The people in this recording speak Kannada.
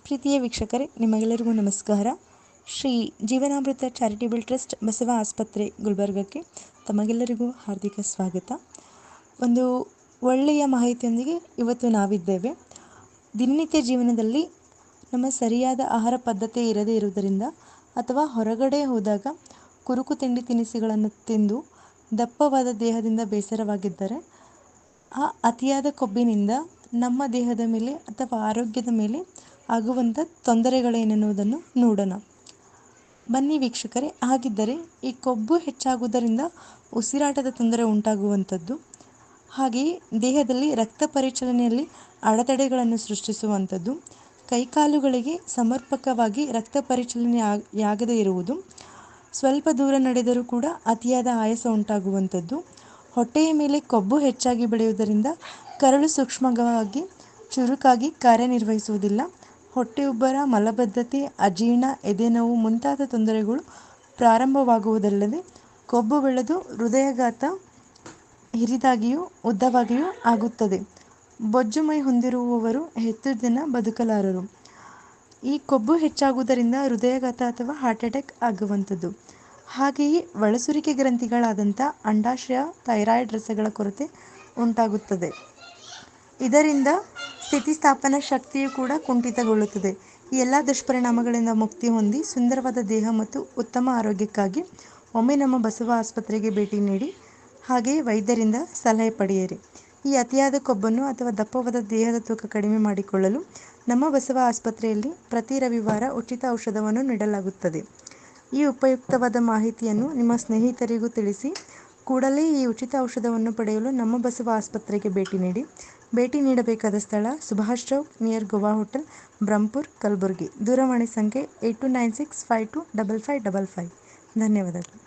ಪ್ರೀತಿಯ ವೀಕ್ಷಕರೇ, ನಿಮಗೆಲ್ಲರಿಗೂ ನಮಸ್ಕಾರ. ಶ್ರೀ ಜೀವನಾಮೃತ ಚಾರಿಟೇಬಲ್ ಟ್ರಸ್ಟ್ ಬಸವ ಆಸ್ಪತ್ರೆ ಗುಲ್ಬರ್ಗಕ್ಕೆ ತಮಗೆಲ್ಲರಿಗೂ ಹಾರ್ದಿಕ ಸ್ವಾಗತ. ಒಂದು ಒಳ್ಳೆಯ ಮಾಹಿತಿಯೊಂದಿಗೆ ಇವತ್ತು ನಾವಿದ್ದೇವೆ. ದಿನನಿತ್ಯ ಜೀವನದಲ್ಲಿ ನಮ್ಮ ಸರಿಯಾದ ಆಹಾರ ಪದ್ಧತಿ ಇರದೇ ಇರುವುದರಿಂದ ಅಥವಾ ಹೊರಗಡೆ ಹೋದಾಗ ಕುರುಕು ತಿಂಡಿ ತಿನಿಸುಗಳನ್ನು ತಿಂದು ದಪ್ಪವಾದ ದೇಹದಿಂದ ಬೇಸರವಾಗಿದ್ದರೆ ಆ ಅತಿಯಾದ ಕೊಬ್ಬಿನಿಂದ ನಮ್ಮ ದೇಹದ ಮೇಲೆ ಅಥವಾ ಆರೋಗ್ಯದ ಮೇಲೆ ಆಗುವಂಥ ತೊಂದರೆಗಳೇನೆನ್ನುವುದನ್ನು ನೋಡೋಣ. ಬನ್ನಿ ವೀಕ್ಷಕರೇ. ಹಾಗಿದ್ದರೆ ಈ ಕೊಬ್ಬು ಹೆಚ್ಚಾಗುವುದರಿಂದ ಉಸಿರಾಟದ ತೊಂದರೆ ಉಂಟಾಗುವಂಥದ್ದು, ಹಾಗೆಯೇ ದೇಹದಲ್ಲಿ ರಕ್ತ ಪರಿಚಲನೆಯಲ್ಲಿ ಅಡೆತಡೆಗಳನ್ನು ಸೃಷ್ಟಿಸುವಂಥದ್ದು, ಕೈಕಾಲುಗಳಿಗೆ ಸಮರ್ಪಕವಾಗಿ ರಕ್ತ ಪರಿಚಲನೆಯಾಗದೇ ಇರುವುದು, ಸ್ವಲ್ಪ ದೂರ ನಡೆದರೂ ಕೂಡ ಅತಿಯಾದ ಆಯಾಸ ಉಂಟಾಗುವಂಥದ್ದು, ಹೊಟ್ಟೆಯ ಮೇಲೆ ಕೊಬ್ಬು ಹೆಚ್ಚಾಗಿ ಬೆಳೆಯುವುದರಿಂದ ಕರಳು ಸೂಕ್ಷ್ಮವಾಗಿ ಚುರುಕಾಗಿ ಕಾರ್ಯನಿರ್ವಹಿಸುವುದಿಲ್ಲ, ಹೊಟ್ಟೆ ಉಬ್ಬರ, ಮಲಬದ್ಧತೆ, ಅಜೀರ್ಣ, ಎದೆನೋವು ಮುಂತಾದ ತೊಂದರೆಗಳು ಪ್ರಾರಂಭವಾಗುವುದಲ್ಲದೆ ಕೊಬ್ಬು ಬೆಳೆದು ಹೃದಯಾಘಾತ ಹಿರಿದಾಗಿಯೂ ಉದ್ದವಾಗಿಯೂ ಆಗುತ್ತದೆ. ಬೊಜ್ಜು ಮೈ ಹೊಂದಿರುವವರು ಹೆಚ್ಚು ದಿನ ಬದುಕಲಾರರು. ಈ ಕೊಬ್ಬು ಹೆಚ್ಚಾಗುವುದರಿಂದ ಹೃದಯಾಘಾತ ಅಥವಾ ಹಾರ್ಟ್ ಅಟ್ಯಾಕ್ ಆಗುವಂಥದ್ದು. ಹಾಗೆಯೇ ಒಳಸುರಿಕೆ ಗ್ರಂಥಿಗಳಾದಂಥ ಅಂಡಾಶಯ, ಥೈರಾಯ್ಡ್ ರಸಗಳ ಕೊರತೆ ಉಂಟಾಗುತ್ತದೆ. ಇದರಿಂದ ಸ್ಥಿತಿಸ್ಥಾಪನಾ ಶಕ್ತಿಯು ಕೂಡ ಕುಂಠಿತಗೊಳ್ಳುತ್ತದೆ. ಈ ಎಲ್ಲ ದುಷ್ಪರಿಣಾಮಗಳಿಂದ ಮುಕ್ತಿ ಹೊಂದಿ ಸುಂದರವಾದ ದೇಹ ಮತ್ತು ಉತ್ತಮ ಆರೋಗ್ಯಕ್ಕಾಗಿ ಒಮ್ಮೆ ನಮ್ಮ ಬಸವ ಆಸ್ಪತ್ರೆಗೆ ಭೇಟಿ ನೀಡಿ, ಹಾಗೆಯೇ ವೈದ್ಯರಿಂದ ಸಲಹೆ ಪಡೆಯಿರಿ. ಈ ಅತಿಯಾದ ಕೊಬ್ಬನ್ನು ಅಥವಾ ದಪ್ಪವಾದ ದೇಹದ ತೂಕ ಕಡಿಮೆ ಮಾಡಿಕೊಳ್ಳಲು ನಮ್ಮ ಬಸವ ಆಸ್ಪತ್ರೆಯಲ್ಲಿ ಪ್ರತಿ ರವಿವಾರ ಉಚಿತ ಔಷಧವನ್ನು ನೀಡಲಾಗುತ್ತದೆ. ಈ ಉಪಯುಕ್ತವಾದ ಮಾಹಿತಿಯನ್ನು ನಿಮ್ಮ ಸ್ನೇಹಿತರಿಗೂ ತಿಳಿಸಿ ಕೂಡಲೇ ಈ ಉಚಿತ ಔಷಧವನ್ನು ಪಡೆಯಲು ನಮ್ಮ ಬಸವ ಆಸ್ಪತ್ರೆಗೆ ಭೇಟಿ ನೀಡಿ. ಭೇಟಿ ನೀಡಬೇಕಾದ ಸ್ಥಳ ಸುಭಾಷ್ ಚೌಕ್ ನಿಯರ್ ಗೋವಾ ಹೋಟೆಲ್, ಬ್ರಹ್ಮಪುರ್, ಕಲಬುರಗಿ. ದೂರವಾಣಿ ಸಂಖ್ಯೆ 8296525555. ಧನ್ಯವಾದಗಳು.